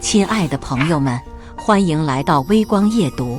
亲爱的朋友们，欢迎来到微光夜读。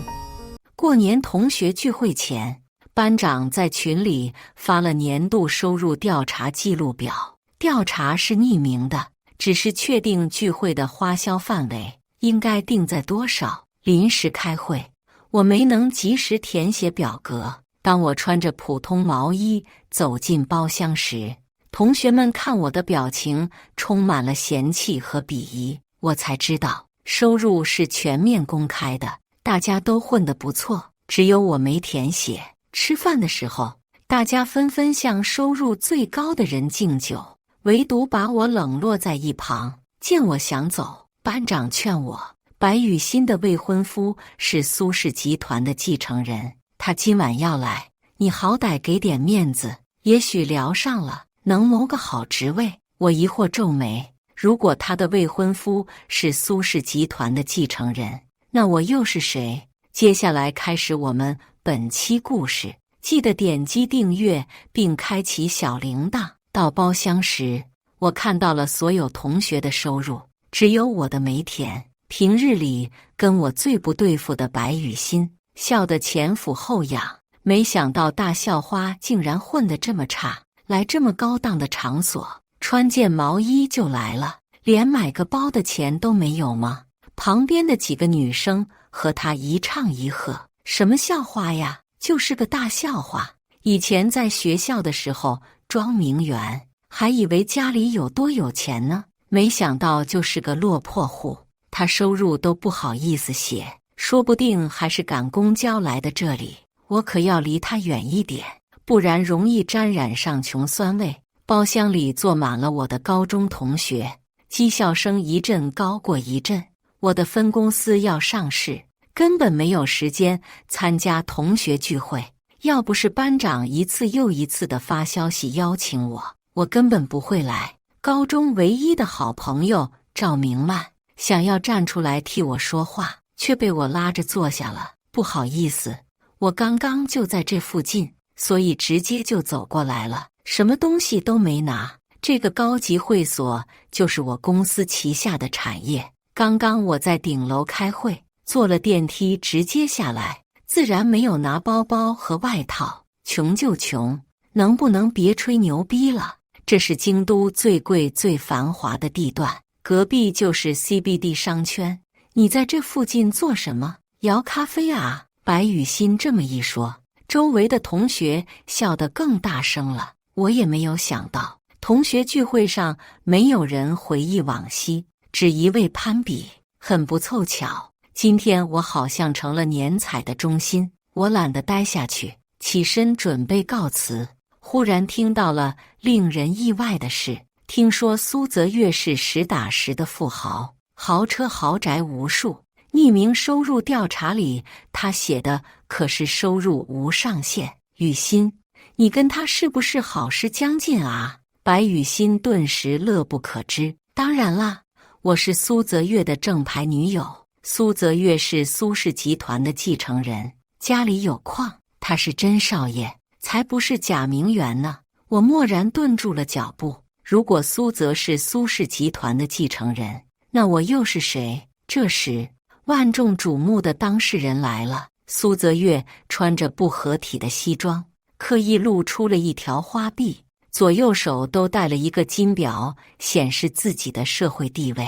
过年同学聚会前，班长在群里发了年度收入调查记录表。调查是匿名的，只是确定聚会的花销范围应该定在多少。临时开会，我没能及时填写表格。当我穿着普通毛衣走进包厢时，同学们看我的表情充满了嫌弃和鄙夷。我才知道，收入是全面公开的，大家都混得不错，只有我没填写。吃饭的时候，大家纷纷向收入最高的人敬酒，唯独把我冷落在一旁。见我想走，班长劝我，白雨欣的未婚夫是苏氏集团的继承人，他今晚要来，你好歹给点面子，也许聊上了，能谋个好职位。我疑惑皱眉，如果他的未婚夫是苏氏集团的继承人，那我又是谁？接下来开始我们本期故事，记得点击订阅并开启小铃铛。到包厢时，我看到了所有同学的收入，只有我的没填。平日里跟我最不对付的白雨欣笑得前俯后仰，没想到大校花竟然混得这么差，来这么高档的场所，穿件毛衣就来了，连买个包的钱都没有吗？旁边的几个女生和她一唱一和，什么校花呀，就是个大笑话。以前在学校的时候装名媛，还以为家里有多有钱呢，没想到就是个落魄户。她收入都不好意思写，说不定还是赶公交来的这里，我可要离她远一点，不然容易沾染上穷酸味。包厢里坐满了我的高中同学，讥笑声一阵高过一阵。我的分公司要上市，根本没有时间参加同学聚会。要不是班长一次又一次的发消息邀请我，我根本不会来。高中唯一的好朋友赵明曼想要站出来替我说话，却被我拉着坐下了。不好意思，我刚刚就在这附近，所以直接就走过来了，什么东西都没拿。这个高级会所就是我公司旗下的产业。刚刚我在顶楼开会，坐了电梯直接下来，自然没有拿包包和外套。穷就穷，能不能别吹牛逼了？这是京都最贵最繁华的地段，隔壁就是 CBD 商圈。你在这附近做什么？摇咖啡啊？白雨欣这么一说，周围的同学笑得更大声了。我也没有想到，同学聚会上没有人回忆往昔，只一味攀比，很不凑巧。今天我好像成了年彩的中心，我懒得待下去，起身准备告辞。忽然听到了令人意外的事，听说苏泽月是实打实的富豪，豪车豪宅无数。匿名收入调查里，他写的可是收入无上限。雨欣，你跟他是不是好事将近啊？白雨欣顿时乐不可支。当然啦，我是苏泽月的正牌女友。苏泽月是苏氏集团的继承人，家里有矿，他是真少爷，才不是假名媛呢。我蓦然顿住了脚步。如果苏泽是苏氏集团的继承人，那我又是谁？这时，万众瞩目的当事人来了。苏泽月穿着不合体的西装，刻意露出了一条花臂，左右手都戴了一个金表，显示自己的社会地位。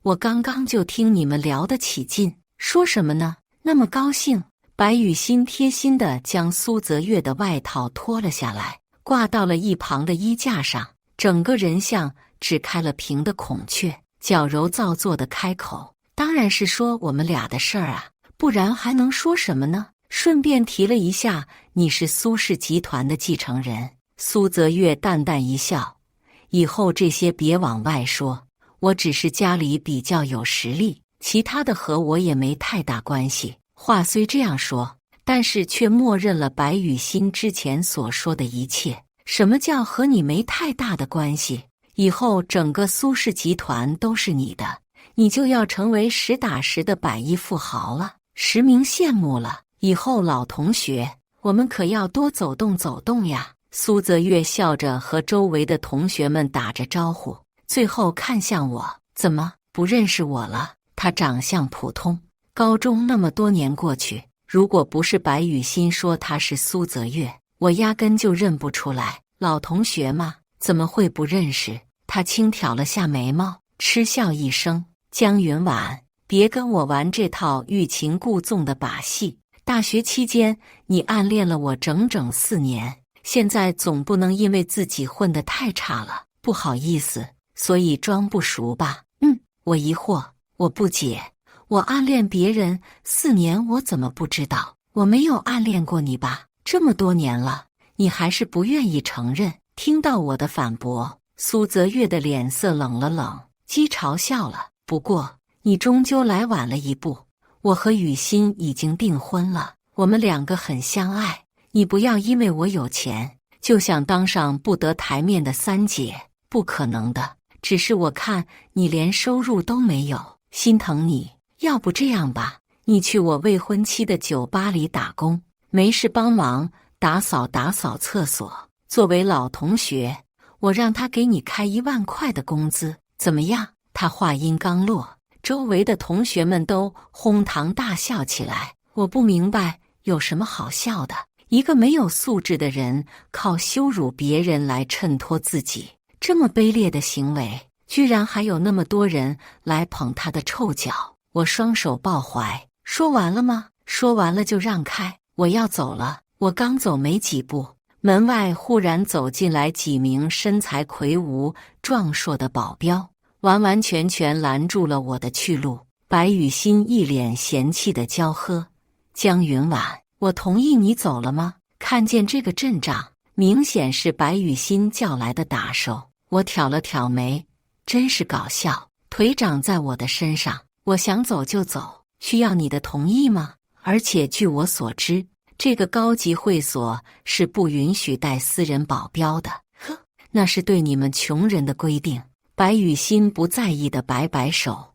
我刚刚就听你们聊得起劲，说什么呢？那么高兴。白雨欣贴心地将苏泽月的外套脱了下来，挂到了一旁的衣架上，整个人像只开了屏的孔雀，矫揉造作地开口，当然是说我们俩的事儿啊，不然还能说什么呢？顺便提了一下，你是苏氏集团的继承人。苏泽月淡淡一笑，以后这些别往外说，我只是家里比较有实力，其他的和我也没太大关系。话虽这样说，但是却默认了白雨欣之前所说的一切。什么叫和你没太大的关系？以后整个苏氏集团都是你的，你就要成为实打实的百亿富豪了，实名羡慕了。以后老同学，我们可要多走动走动呀。苏泽月笑着和周围的同学们打着招呼，最后看向我，怎么不认识我了？他长相普通。高中那么多年过去，如果不是白雨欣说他是苏泽月，我压根就认不出来。老同学嘛，怎么会不认识？他轻挑了下眉毛，嗤笑一声：“江云婉，别跟我玩这套欲擒故纵的把戏。大学期间你暗恋了我整整4年，现在总不能因为自己混得太差了，不好意思，所以装不熟吧？”我疑惑，我不解，我暗恋别人4年，我怎么不知道？我没有暗恋过你吧？这么多年了，你还是不愿意承认。听到我的反驳，苏泽月的脸色冷了冷，讥嘲笑了。不过，你终究来晚了一步。我和雨欣已经订婚了，我们2个很相爱。你不要因为我有钱，就想当上不得台面的3姐，不可能的。只是我看你连收入都没有，心疼你。要不这样吧，你去我未婚妻的酒吧里打工，没事帮忙打扫厕所。作为老同学，我让他给你开1万块的工资，怎么样？他话音刚落，周围的同学们都哄堂大笑起来。我不明白有什么好笑的，一个没有素质的人靠羞辱别人来衬托自己，这么卑劣的行为，居然还有那么多人来捧他的臭脚。我双手抱怀，说完了吗？说完了就让开，我要走了。我刚走没几步，门外忽然走进来几名身材魁梧壮硕的保镖，完完全全拦住了我的去路。白雨欣一脸嫌弃的娇喝：“江云婉，我同意你走了吗？”看见这个阵仗，明显是白雨欣叫来的打手。我挑了挑眉，真是搞笑，腿长在我的身上，我想走就走，需要你的同意吗？而且据我所知，这个高级会所是不允许带私人保镖的。呵，那是对你们穷人的规定。白雨欣不在意的摆摆手，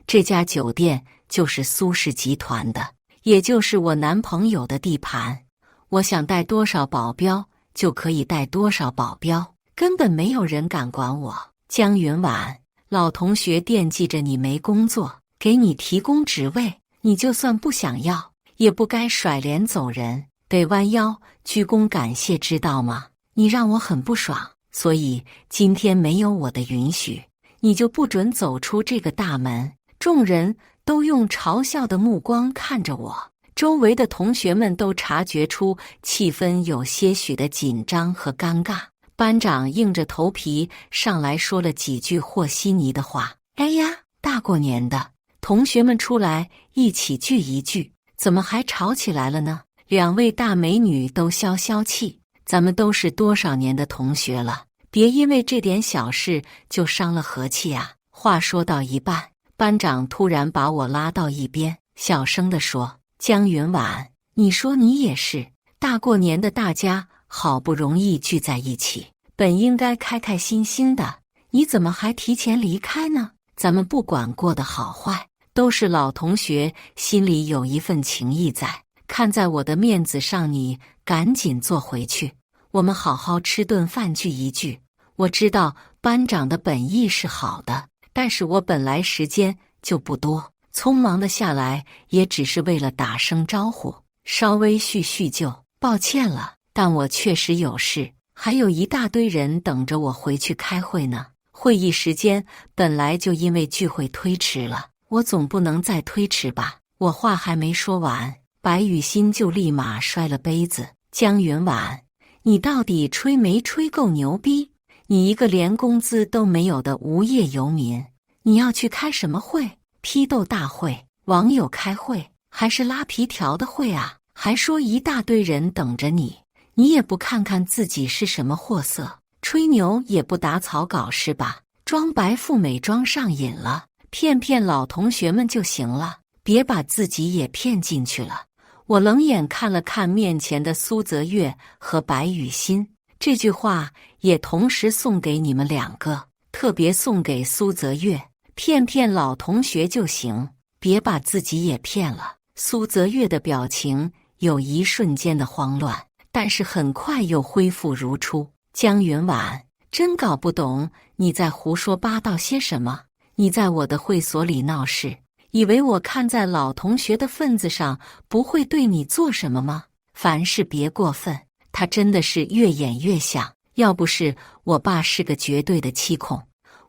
这家酒店就是苏氏集团的，也就是我男朋友的地盘，我想带多少保镖就可以带多少保镖，根本没有人敢管我。江云婉，老同学惦记着你没工作，给你提供职位，你就算不想要，也不该甩脸走人，得弯腰鞠躬感谢，知道吗？你让我很不爽，所以今天没有我的允许，你就不准走出这个大门。众人都用嘲笑的目光看着我，周围的同学们都察觉出气氛有些许的紧张和尴尬。班长硬着头皮上来说了几句和稀泥的话：“哎呀，大过年的，同学们出来一起聚一聚，怎么还吵起来了呢？”2位大美女都消消气，咱们都是多少年的同学了，别因为这点小事就伤了和气啊。话说到一半，班长突然把我拉到一边，小声地说：“江云婉，你说你也是，大过年的大家好不容易聚在一起，本应该开开心心的，你怎么还提前离开呢？咱们不管过得好坏，都是老同学，心里有一份情谊在，看在我的面子上，你赶紧坐回去，我们好好吃顿饭聚一聚。”我知道班长的本意是好的，但是我本来时间就不多，匆忙的下来也只是为了打声招呼，稍微叙叙旧。抱歉了，但我确实有事，还有一大堆人等着我回去开会呢。会议时间本来就因为聚会推迟了，我总不能再推迟吧？我话还没说完，白雨欣就立马摔了杯子。江云婉，你到底吹没吹够牛逼？你一个连工资都没有的无业游民，你要去开什么会？批斗大会、网友开会，还是拉皮条的会啊？还说一大堆人等着你，你也不看看自己是什么货色，吹牛也不打草稿是吧？装白富美装上瘾了，骗骗老同学们就行了，别把自己也骗进去了。我冷眼看了看面前的苏泽月和白雨欣，这句话也同时送给你们2个，特别送给苏泽月，骗骗老同学就行，别把自己也骗了。苏泽月的表情有一瞬间的慌乱，但是很快又恢复如初。江云婉，真搞不懂你在胡说八道些什么？你在我的会所里闹事，以为我看在老同学的份子上不会对你做什么吗？凡事别过分。他真的是越演越像，要不是我爸是个绝对的七孔，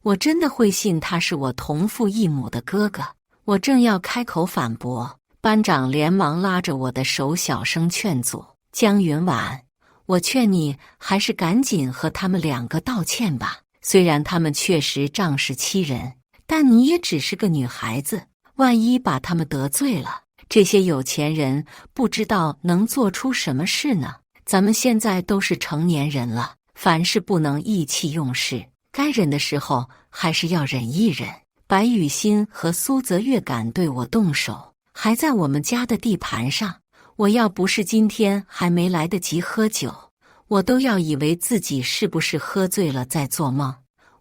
我真的会信他是我同父异母的哥哥。我正要开口反驳，班长连忙拉着我的手小声劝阻：江云婉，我劝你还是赶紧和他们两个道歉吧。虽然他们确实仗势欺人，但你也只是个女孩子，万一把他们得罪了，这些有钱人不知道能做出什么事呢。咱们现在都是成年人了，凡事不能意气用事，该忍的时候还是要忍一忍。白雨欣和苏泽月敢对我动手，还在我们家的地盘上，我要不是今天还没来得及喝酒，我都要以为自己是不是喝醉了在做梦。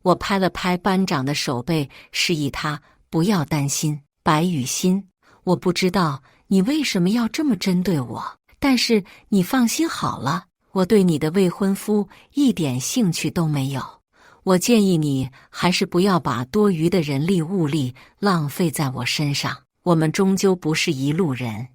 我拍了拍班长的手背，示意他不要担心。白雨欣，我不知道你为什么要这么针对我，但是你放心好了，我对你的未婚夫一点兴趣都没有。我建议你还是不要把多余的人力物力浪费在我身上，我们终究不是一路人。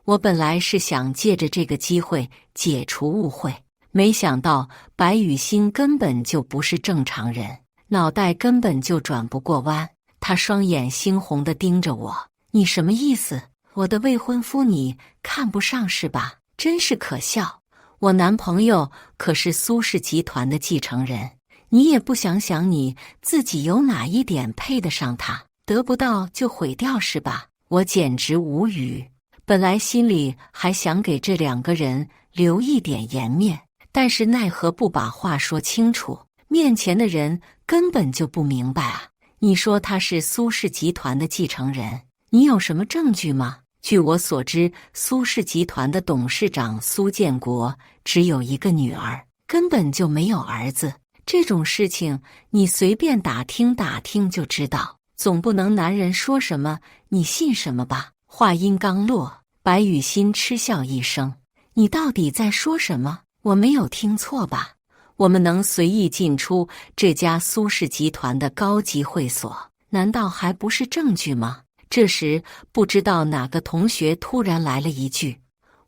我本来是想借着这个机会解除误会，没想到白雨欣根本就不是正常人，脑袋根本就转不过弯。他双眼猩红地盯着我，你什么意思？我的未婚夫你看不上是吧？真是可笑！我男朋友可是苏氏集团的继承人，你也不想想你自己有哪一点配得上他，得不到就毁掉是吧？我简直无语。本来心里还想给这两个人留一点颜面，但是奈何不把话说清楚，面前的人根本就不明白啊。你说他是苏氏集团的继承人，你有什么证据吗？据我所知，苏氏集团的董事长苏建国只有一个女儿，根本就没有儿子。这种事情你随便打听打听就知道，总不能男人说什么你信什么吧？话音刚落，白雨欣嗤笑一声：你到底在说什么？我没有听错吧？我们能随意进出这家苏氏集团的高级会所，难道还不是证据吗？这时，不知道哪个同学突然来了一句：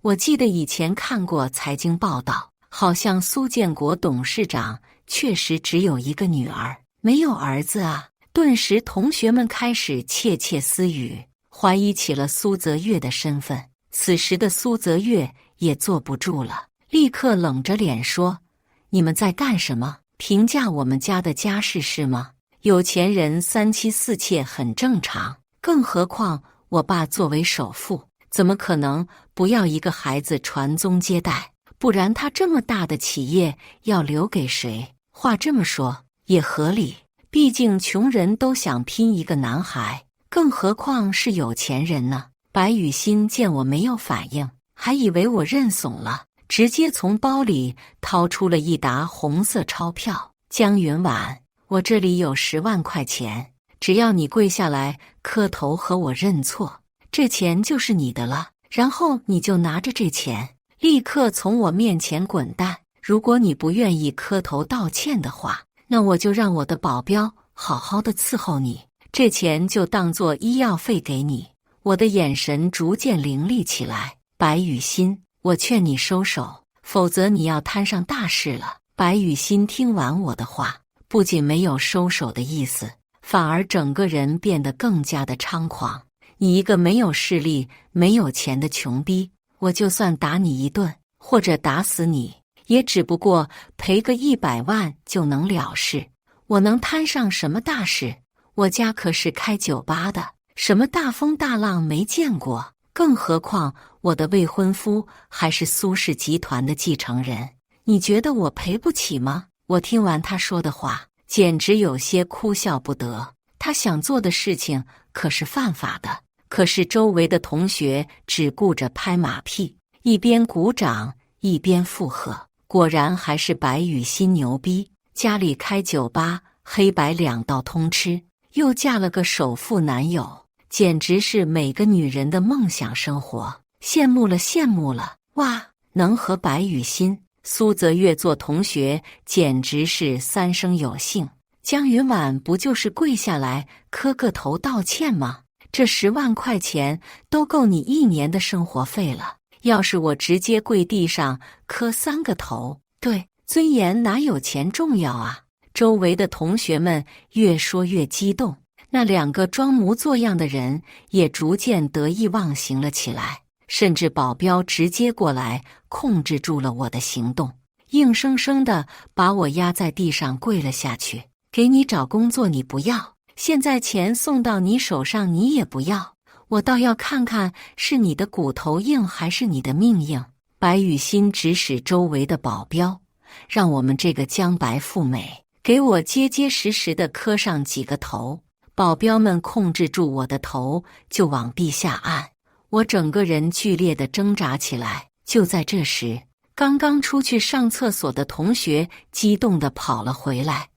我记得以前看过财经报道，好像苏建国董事长确实只有一个女儿，没有儿子啊。顿时同学们开始窃窃私语，怀疑起了苏泽月的身份。此时的苏泽月也坐不住了，立刻冷着脸说：你们在干什么？评价我们家的家世是吗？有钱人三妻四妾很正常，更何况我爸作为首富，怎么可能不要一个孩子传宗接代？不然他这么大的企业要留给谁？话这么说也合理，毕竟穷人都想拼一个男孩，更何况是有钱人呢？白雨欣见我没有反应，还以为我认怂了，直接从包里掏出了一沓红色钞票。江云婉，我这里有10万块钱，只要你跪下来磕头和我认错，这钱就是你的了。然后你就拿着这钱，立刻从我面前滚蛋。如果你不愿意磕头道歉的话，那我就让我的保镖好好的伺候你，这钱就当做医药费给你。我的眼神逐渐凌厉起来。白雨欣，我劝你收手，否则你要摊上大事了。白雨欣听完我的话，不仅没有收手的意思，反而整个人变得更加的猖狂。你一个没有势力、没有钱的穷逼，我就算打你一顿，或者打死你，也只不过赔个100万就能了事。我能摊上什么大事？我家可是开酒吧的，什么大风大浪没见过，更何况我的未婚夫还是苏氏集团的继承人，你觉得我赔不起吗？我听完他说的话，简直有些哭笑不得。他想做的事情可是犯法的，可是周围的同学只顾着拍马屁，一边鼓掌一边附和。果然还是白雨欣牛逼，家里开酒吧，黑白2道通吃，又嫁了个首富男友，简直是每个女人的梦想生活。羡慕了羡慕了！哇，能和白雨欣、苏泽月做同学，简直是3生有幸。江云婉不就是跪下来磕个头道歉吗？这10万块钱都够你1年的生活费了。要是我直接跪地上磕3个头，对，尊严哪有钱重要啊？周围的同学们越说越激动，那2个装模作样的人也逐渐得意忘形了起来，甚至保镖直接过来控制住了我的行动，硬生生地把我压在地上跪了下去。给你找工作你不要，现在钱送到你手上你也不要，我倒要看看是你的骨头硬还是你的命硬。白雨欣指使周围的保镖，让我们这个江白富美给我结结实实地磕上几个头。保镖们控制住我的头就往地下按，我整个人剧烈地挣扎起来。就在这时，刚刚出去上厕所的同学激动地跑了回来。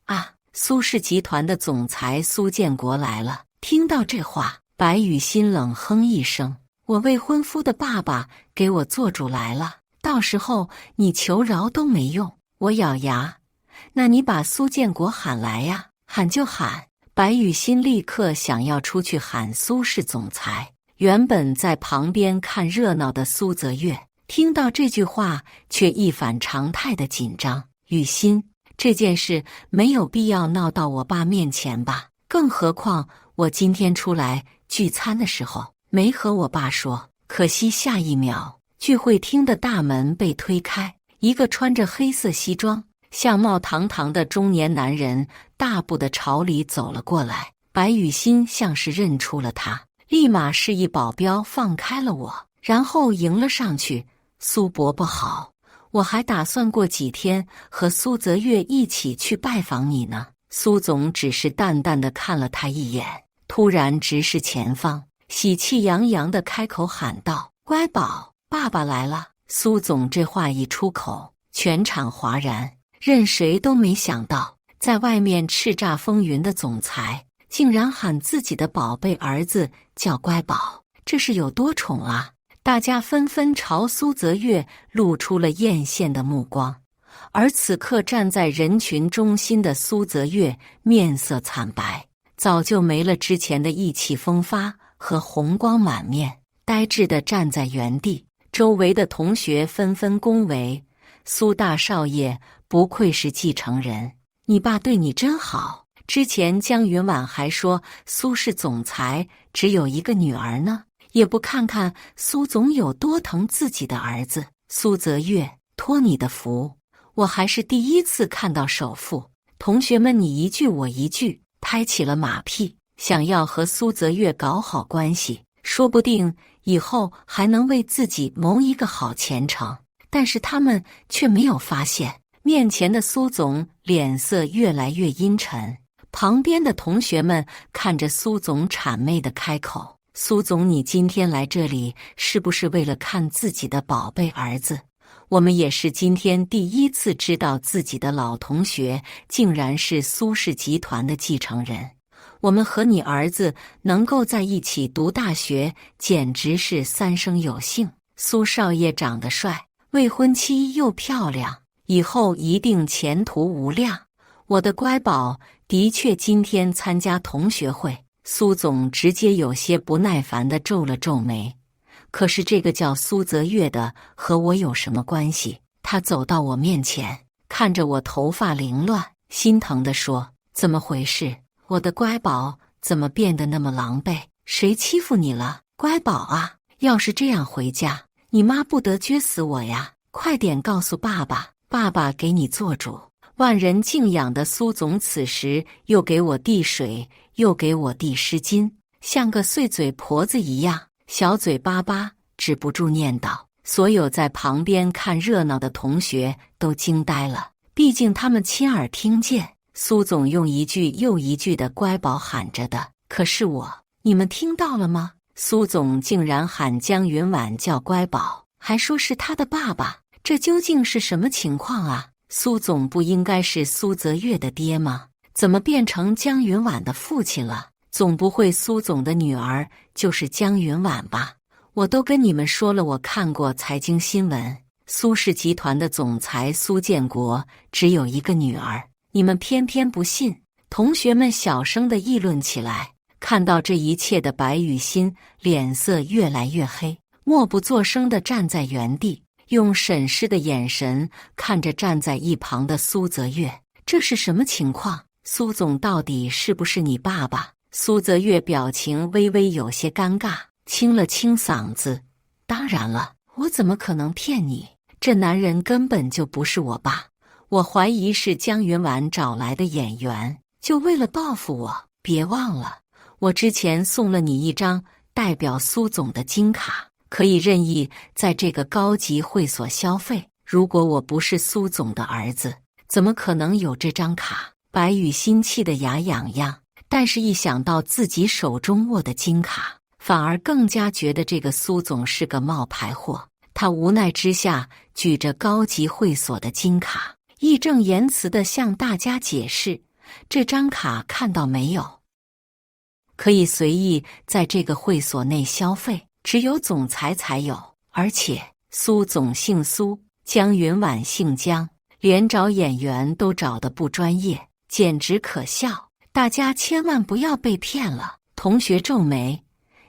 啊，苏氏集团的总裁苏建国来了。听到这话，白雨欣冷哼一声，我未婚夫的爸爸给我做主来了，到时候你求饶都没用。我咬牙，那你把苏建国喊来呀。喊就喊。白雨欣立刻想要出去喊苏氏总裁。原本在旁边看热闹的苏泽月听到这句话却一反常态的紧张。雨欣，这件事没有必要闹到我爸面前吧？更何况我今天出来聚餐的时候没和我爸说。可惜下一秒，聚会厅的大门被推开，一个穿着黑色西装、相貌堂堂的中年男人大步地朝里走了过来。白雨欣像是认出了他，立马示意保镖放开了我，然后迎了上去。苏伯伯好，我还打算过几天和苏泽月一起去拜访你呢。苏总只是淡淡地看了他一眼，突然直视前方，喜气洋洋地开口喊道：乖宝，爸爸来了。苏总这话一出口，全场哗然，任谁都没想到，在外面叱咤风云的总裁竟然喊自己的宝贝儿子叫乖宝，这是有多宠啊？大家纷纷朝苏泽月露出了艳羡的目光，而此刻站在人群中心的苏泽月面色惨白，早就没了之前的意气风发和红光满面，呆滞地站在原地。周围的同学纷纷恭维：苏大少爷不愧是继承人，你爸对你真好。之前江云婉还说苏氏总裁只有一个女儿呢，也不看看苏总有多疼自己的儿子。苏泽月，托你的福，我还是第一次看到首富。同学们你一句我一句，拍起了马屁，想要和苏泽月搞好关系，说不定以后还能为自己谋一个好前程。但是他们却没有发现，面前的苏总脸色越来越阴沉。旁边的同学们看着苏总谄媚地开口：苏总，你今天来这里是不是为了看自己的宝贝儿子？我们也是今天第一次知道自己的老同学竟然是苏氏集团的继承人。我们和你儿子能够在一起读大学，简直是三生有幸。苏少爷长得帅，未婚妻又漂亮，以后一定前途无量。我的乖宝的确今天参加同学会。苏总直接有些不耐烦地皱了皱眉。可是这个叫苏泽月的和我有什么关系？他走到我面前，看着我头发凌乱，心疼地说：怎么回事？我的乖宝怎么变得那么狼狈？谁欺负你了？乖宝啊，要是这样回家，你妈不得撅死我呀！快点告诉爸爸，爸爸给你做主。万人敬仰的苏总此时又给我递水，又给我递湿巾，像个碎嘴婆子一样，小嘴巴巴，止不住念叨。所有在旁边看热闹的同学都惊呆了，毕竟他们亲耳听见苏总用一句又一句的乖宝喊着的。可是你们听到了吗？苏总竟然喊江云婉叫乖宝，还说是他的爸爸，这究竟是什么情况啊？苏总不应该是苏泽月的爹吗？怎么变成江云婉的父亲了？总不会苏总的女儿就是江云婉吧？我都跟你们说了，我看过财经新闻，苏氏集团的总裁苏建国只有一个女儿，你们偏偏不信。同学们小声地议论起来。看到这一切的白雨欣脸色越来越黑，默不作声地站在原地，用审视的眼神看着站在一旁的苏泽月。这是什么情况？苏总到底是不是你爸爸？苏泽月表情微微有些尴尬，清了清嗓子：当然了，我怎么可能骗你？这男人根本就不是我爸，我怀疑是江云婉找来的演员，就为了报复我。别忘了，我之前送了你一张代表苏总的金卡，可以任意在这个高级会所消费。如果我不是苏总的儿子，怎么可能有这张卡？白雨欣气得牙痒痒，但是一想到自己手中握的金卡，反而更加觉得这个苏总是个冒牌货。他无奈之下，举着高级会所的金卡，义正言辞地向大家解释：这张卡看到没有？可以随意在这个会所内消费，只有总裁才有。而且苏总姓苏，江云婉姓江，连找演员都找得不专业，简直可笑。大家千万不要被骗了。同学皱眉：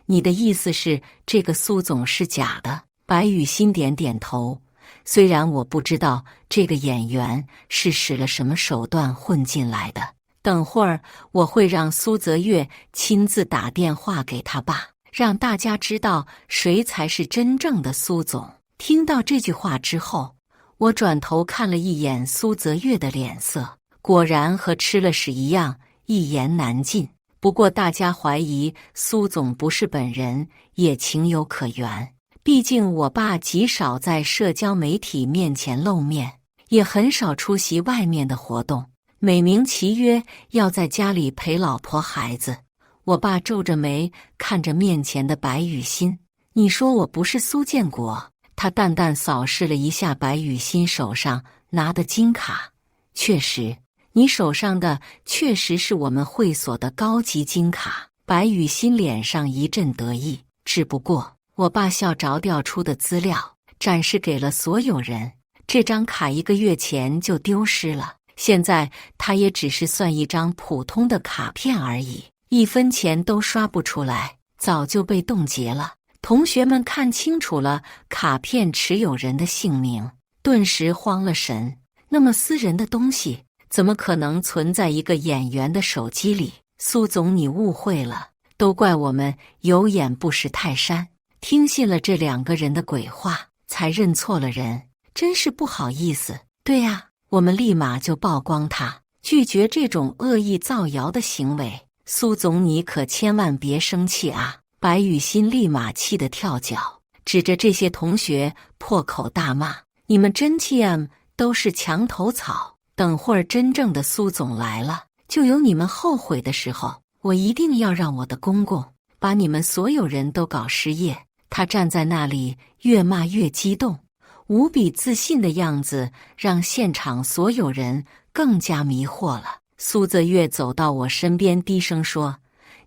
你的意思是这个苏总是假的？白雨欣点点头，虽然我不知道这个演员是使了什么手段混进来的，等会儿我会让苏泽月亲自打电话给他爸，让大家知道谁才是真正的苏总。听到这句话之后，我转头看了一眼苏泽月的脸色，果然和吃了屎一样，一言难尽。不过大家怀疑苏总不是本人，也情有可原。毕竟我爸极少在社交媒体面前露面，也很少出席外面的活动，美名其曰要在家里陪老婆孩子。我爸皱着眉看着面前的白雨欣：你说我不是苏建国？他淡淡扫视了一下白雨欣手上拿的金卡，确实，你手上的确实是我们会所的高级金卡。白雨欣脸上一阵得意，只不过我爸笑着调出的资料展示给了所有人，这张卡1个月前就丢失了，现在它也只是算一张普通的卡片而已，1分钱都刷不出来，早就被冻结了。同学们看清楚了卡片持有人的姓名，顿时慌了神。那么私人的东西怎么可能存在一个演员的手机里？苏总，你误会了，都怪我们有眼不识泰山，听信了这2个人的鬼话，才认错了人，真是不好意思。对呀，我们立马就曝光他，拒绝这种恶意造谣的行为。苏总，你可千万别生气啊！白雨欣立马气得跳脚，指着这些同学破口大骂：你们真 TM 都是墙头草，等会儿真正的苏总来了，就有你们后悔的时候。我一定要让我的公公把你们所有人都搞失业。他站在那里越骂越激动，无比自信的样子让现场所有人更加迷惑了。苏泽月走到我身边低声说：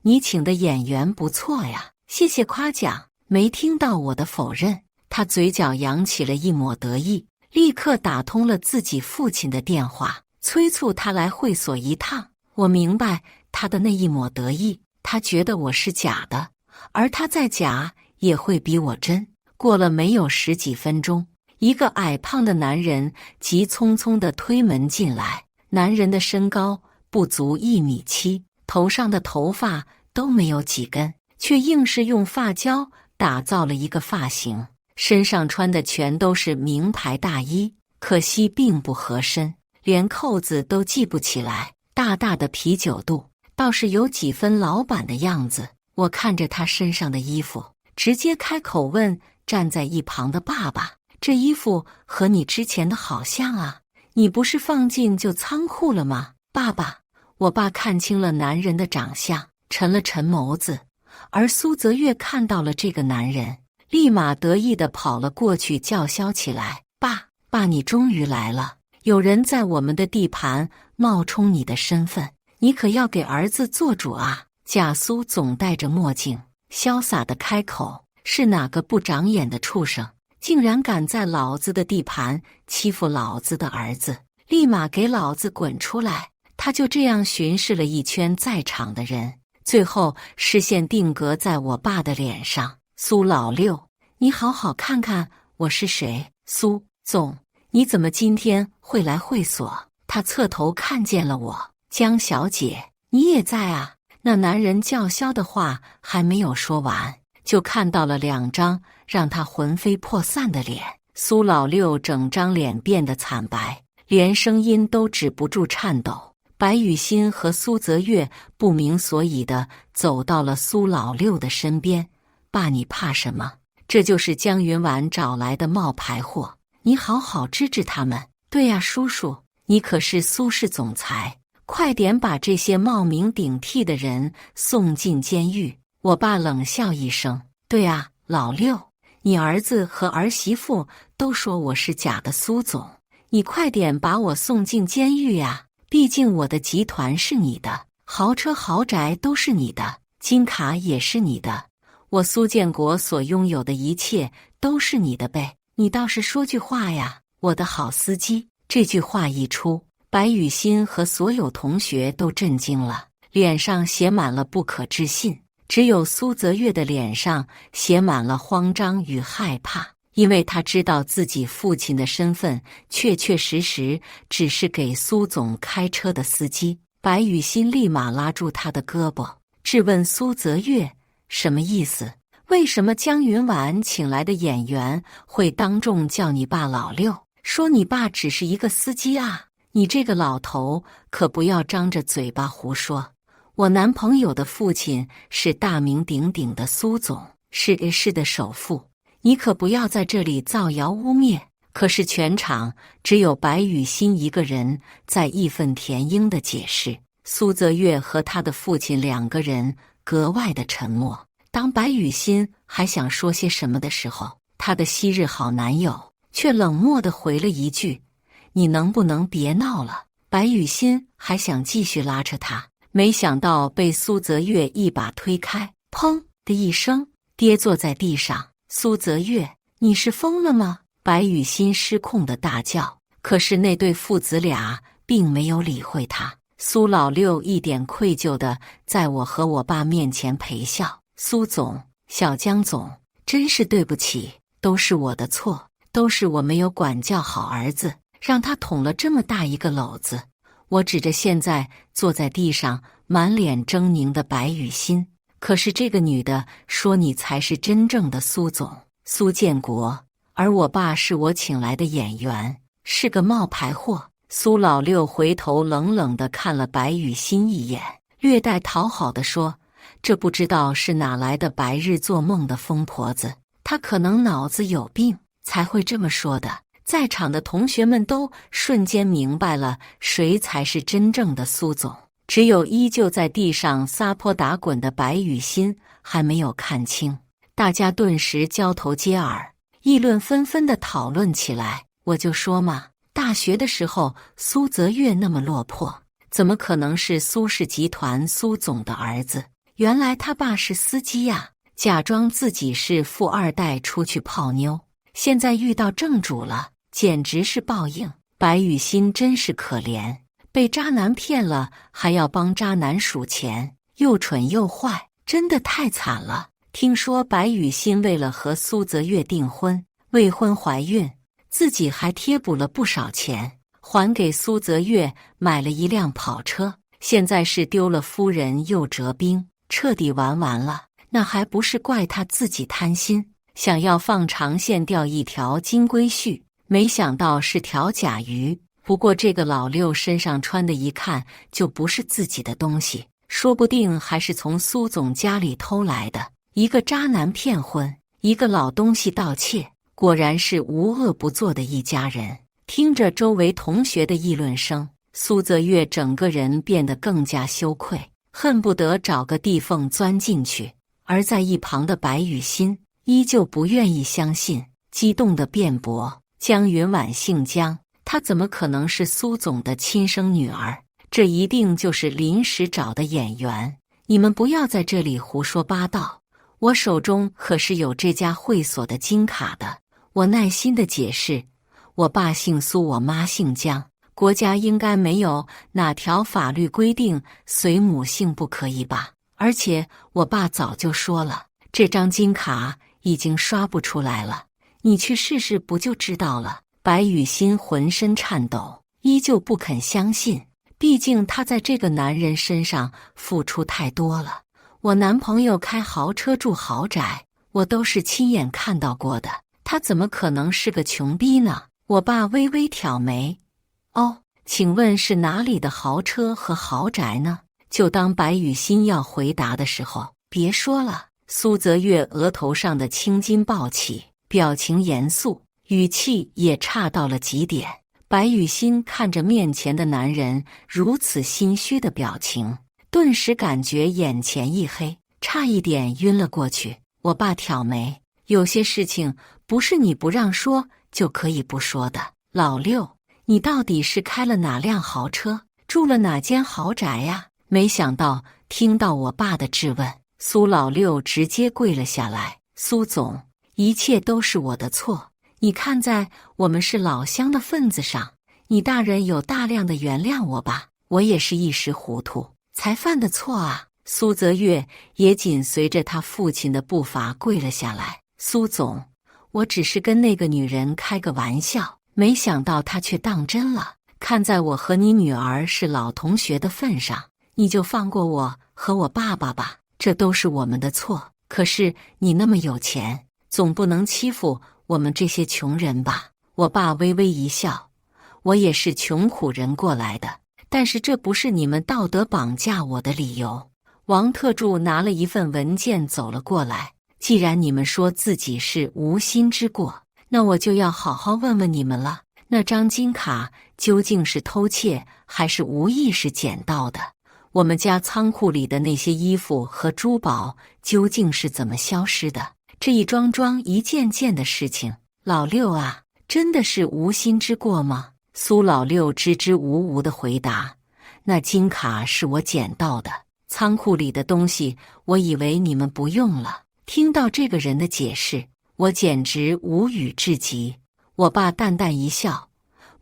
你请的演员不错呀，谢谢夸奖。没听到我的否认，他嘴角扬起了一抹得意，立刻打通了自己父亲的电话，催促他来会所一趟。我明白他的那一抹得意，他觉得我是假的，而他再假也会比我真。过了没有10几分钟，一个矮胖的男人急匆匆地推门进来。男人的身高不足1.7米，头上的头发都没有几根，却硬是用发胶打造了一个发型。身上穿的全都是名牌大衣，可惜并不合身，连扣子都系不起来。大大的啤酒肚，倒是有几分老板的样子。我看着他身上的衣服，直接开口问站在一旁的爸爸：这衣服和你之前的好像啊，你不是放进旧仓库了吗？爸爸，我爸看清了男人的长相，沉了沉眸子。而苏泽月看到了这个男人，立马得意地跑了过去，叫嚣起来：爸，你终于来了！有人在我们的地盘冒充你的身份，你可要给儿子做主啊！贾苏总戴着墨镜，潇洒地开口：是哪个不长眼的畜生，竟然敢在老子的地盘欺负老子的儿子？立马给老子滚出来！他就这样巡视了一圈在场的人，最后视线定格在我爸的脸上。苏老六，你好好看看我是谁。苏总，你怎么今天会来会所？他侧头看见了我。江小姐，你也在啊？那男人叫嚣的话还没有说完，就看到了2张让他魂飞魄散的脸。苏老六整张脸变得惨白，连声音都止不住颤抖。白雨欣和苏泽月不明所以地走到了苏老六的身边。爸，你怕什么？这就是江云婉找来的冒牌货，你好好治治他们。对呀，叔叔，你可是苏氏总裁，快点把这些冒名顶替的人送进监狱。我爸冷笑一声。对啊，老六，你儿子和儿媳妇都说我是假的苏总，你快点把我送进监狱呀！毕竟我的集团是你的，豪车豪宅都是你的，金卡也是你的，我苏建国所拥有的一切都是你的呗。你倒是说句话呀，我的好司机。这句话一出，白雨欣和所有同学都震惊了，脸上写满了不可置信。只有苏泽月的脸上写满了慌张与害怕，因为他知道自己父亲的身份确确实实只是给苏总开车的司机。白雨欣立马拉住他的胳膊，质问苏泽月：什么意思？为什么江云婉请来的演员会当众叫你爸老六，说你爸只是一个司机啊？你这个老头可不要张着嘴巴胡说。我男朋友的父亲是大名鼎鼎的苏总，是 A 市的首富，你可不要在这里造谣污蔑。可是全场只有白雨欣一个人在义愤填膺地解释，苏泽月和他的父亲2个人格外的沉默。当白雨欣还想说些什么的时候，她的昔日好男友却冷漠地回了一句：你能不能别闹了？白雨欣还想继续拉扯他，没想到被苏泽月一把推开，砰的一声跌坐在地上。苏泽月，你是疯了吗？白雨欣失控的大叫。可是那对父子俩并没有理会他。苏老六一点愧疚的在我和我爸面前陪笑。苏总，小江总，真是对不起，都是我的错，都是我没有管教好儿子，让他捅了这么大一个篓子。我指着现在坐在地上满脸狰狞的白雨欣。可是这个女的说你才是真正的苏总，苏建国，而我爸是我请来的演员，是个冒牌货。苏老六回头冷冷地看了白雨欣一眼，略带讨好地说：这不知道是哪来的白日做梦的疯婆子，她可能脑子有病才会这么说的。在场的同学们都瞬间明白了谁才是真正的苏总，只有依旧在地上撒泼打滚的白雨欣还没有看清。大家顿时交头接耳，议论纷纷地讨论起来。我就说嘛，大学的时候苏泽月那么落魄，怎么可能是苏氏集团苏总的儿子？原来他爸是司机呀，假装自己是富二代出去泡妞，现在遇到正主了，简直是报应。白雨欣真是可怜，被渣男骗了还要帮渣男数钱，又蠢又坏，真的太惨了。听说白雨欣为了和苏泽月订婚，未婚怀孕，自己还贴补了不少钱，还给苏泽月买了一辆跑车，现在是丢了夫人又折兵，彻底玩完了。那还不是怪他自己贪心，想要放长线钓一条金龟婿，没想到是条甲鱼。不过这个老六身上穿的一看就不是自己的东西，说不定还是从苏总家里偷来的。一个渣男骗婚，一个老东西盗窃，果然是无恶不作的一家人。听着周围同学的议论声，苏泽月整个人变得更加羞愧，恨不得找个地缝钻进去。而在一旁的白雨欣依旧不愿意相信，激动地辩驳：江云婉姓江，她怎么可能是苏总的亲生女儿？这一定就是临时找的演员。你们不要在这里胡说八道，我手中可是有这家会所的金卡的。我耐心地解释，我爸姓苏，我妈姓江，国家应该没有哪条法律规定随母姓不可以吧？而且我爸早就说了，这张金卡已经刷不出来了，你去试试不就知道了。白雨欣浑身颤抖，依旧不肯相信，毕竟她在这个男人身上付出太多了。我男朋友开豪车住豪宅，我都是亲眼看到过的，他怎么可能是个穷逼呢？我爸微微挑眉，哦，请问是哪里的豪车和豪宅呢？就当白雨欣要回答的时候，别说了。苏泽月额头上的青筋暴起，表情严肃，语气也差到了极点。白雨欣看着面前的男人如此心虚的表情，顿时感觉眼前一黑，差一点晕了过去。我爸挑眉，有些事情不是你不让说就可以不说的。老六，你到底是开了哪辆豪车，住了哪间豪宅呀？没想到听到我爸的质问，苏老六直接跪了下来。苏总，一切都是我的错，你看在我们是老乡的份子上，你大人有大量的原谅我吧，我也是一时糊涂才犯的错啊。苏泽月也紧随着他父亲的步伐跪了下来。苏总，我只是跟那个女人开个玩笑，没想到她却当真了。看在我和你女儿是老同学的份上，你就放过我和我爸爸吧，这都是我们的错。可是你那么有钱，总不能欺负我们这些穷人吧？我爸微微一笑，我也是穷苦人过来的，但是这不是你们道德绑架我的理由。王特助拿了一份文件走了过来，既然你们说自己是无心之过，那我就要好好问问你们了，那张金卡究竟是偷窃还是无意识捡到的？我们家仓库里的那些衣服和珠宝究竟是怎么消失的？这一桩桩一件件的事情，老六啊，真的是无心之过吗？苏老六支支吾吾地回答，那金卡是我捡到的，仓库里的东西我以为你们不用了。听到这个人的解释，我简直无语至极。我爸淡淡一笑，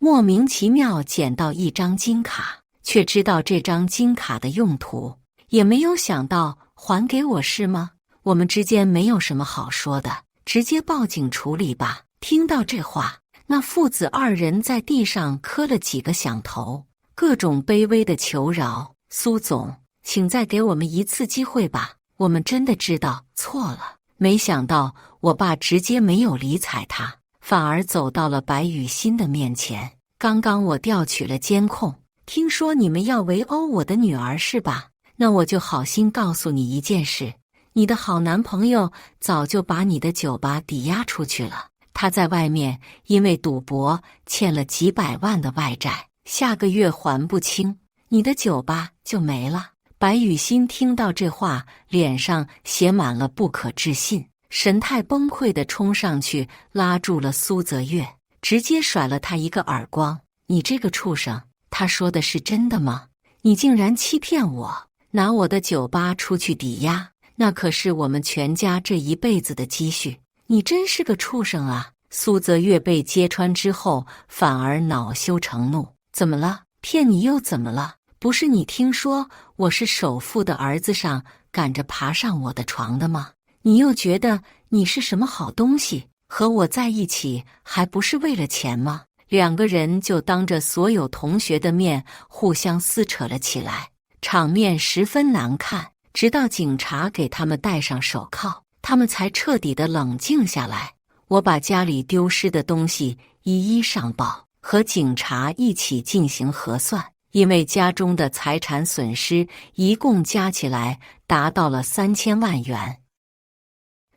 莫名其妙捡到一张金卡，却知道这张金卡的用途，也没有想到还给我是吗？我们之间没有什么好说的，直接报警处理吧。听到这话，那父子二人在地上磕了几个响头，各种卑微的求饶。苏总，请再给我们一次机会吧，我们真的知道错了。没想到我爸直接没有理睬他，反而走到了白雨欣的面前。刚刚我调取了监控，听说你们要围殴我的女儿是吧？那我就好心告诉你一件事，你的好男朋友早就把你的酒吧抵押出去了，他在外面因为赌博欠了几百万的外债，下个月还不清，你的酒吧就没了。白雨欣听到这话，脸上写满了不可置信，神态崩溃地冲上去拉住了苏泽月，直接甩了他一个耳光。你这个畜生，他说的是真的吗？你竟然欺骗我，拿我的酒吧出去抵押，那可是我们全家这一辈子的积蓄，你真是个畜生啊！苏泽月被揭穿之后，反而恼羞成怒。怎么了？骗你又怎么了？不是你听说我是首富的儿子上赶着爬上我的床的吗？你又觉得你是什么好东西，和我在一起还不是为了钱吗？两个人就当着所有同学的面互相撕扯了起来，场面十分难看。直到警察给他们戴上手铐，他们才彻底的冷静下来。我把家里丢失的东西一一上报，和警察一起进行核算，因为家中的财产损失一共加起来达到了3000万元，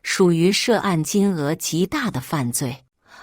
属于涉案金额极大的犯罪，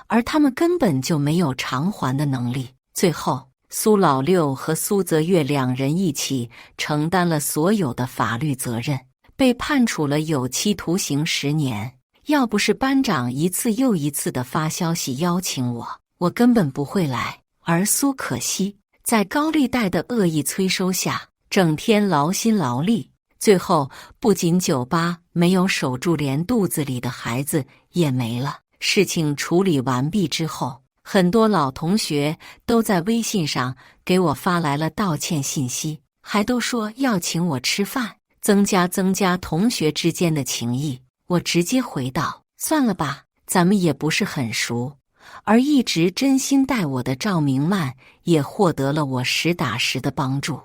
而他们根本就没有偿还的能力。最后苏老六和苏泽月两人一起承担了所有的法律责任，被判处了有期徒刑10年。要不是班长一次又一次的发消息邀请我，我根本不会来。而苏可惜在高利贷的恶意催收下，整天劳心劳力，最后不仅酒吧没有守住，连肚子里的孩子也没了。事情处理完毕之后，很多老同学都在微信上给我发来了道歉信息，还都说要请我吃饭，增加同学之间的情谊。我直接回道：算了吧，咱们也不是很熟。而一直真心待我的赵明曼也获得了我实打实的帮助。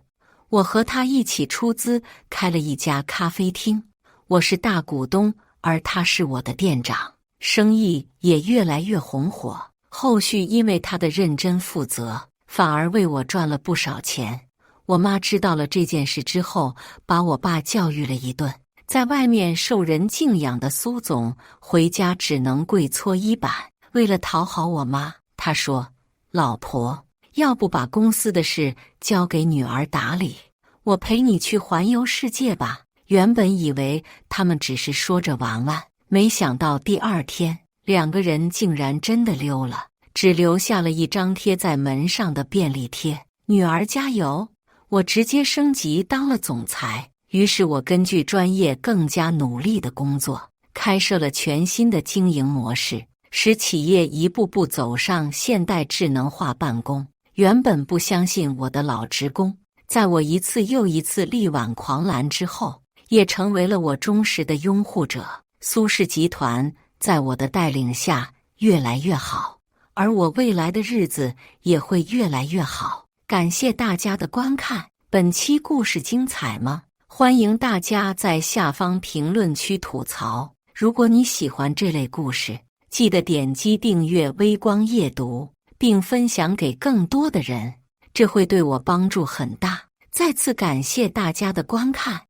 我和他一起出资开了一家咖啡厅，我是大股东，而他是我的店长，生意也越来越红火。后续因为他的认真负责，反而为我赚了不少钱。我妈知道了这件事之后，把我爸教育了一顿。在外面受人敬仰的苏总，回家只能跪搓衣板。为了讨好我妈，他说：老婆，要不把公司的事交给女儿打理，我陪你去环游世界吧。原本以为他们只是说着玩玩，没想到第二天两个人竟然真的溜了，只留下了一张贴在门上的便利贴：女儿加油。我直接升级当了总裁，于是我根据专业更加努力的工作，开设了全新的经营模式，使企业一步步走上现代智能化办公。原本不相信我的老职工，在我一次又一次力挽狂澜之后，也成为了我忠实的拥护者。苏氏集团在我的带领下越来越好，而我未来的日子也会越来越好。感谢大家的观看，本期故事精彩吗？欢迎大家在下方评论区吐槽。如果你喜欢这类故事，记得点击订阅微光夜读，并分享给更多的人，这会对我帮助很大。再次感谢大家的观看。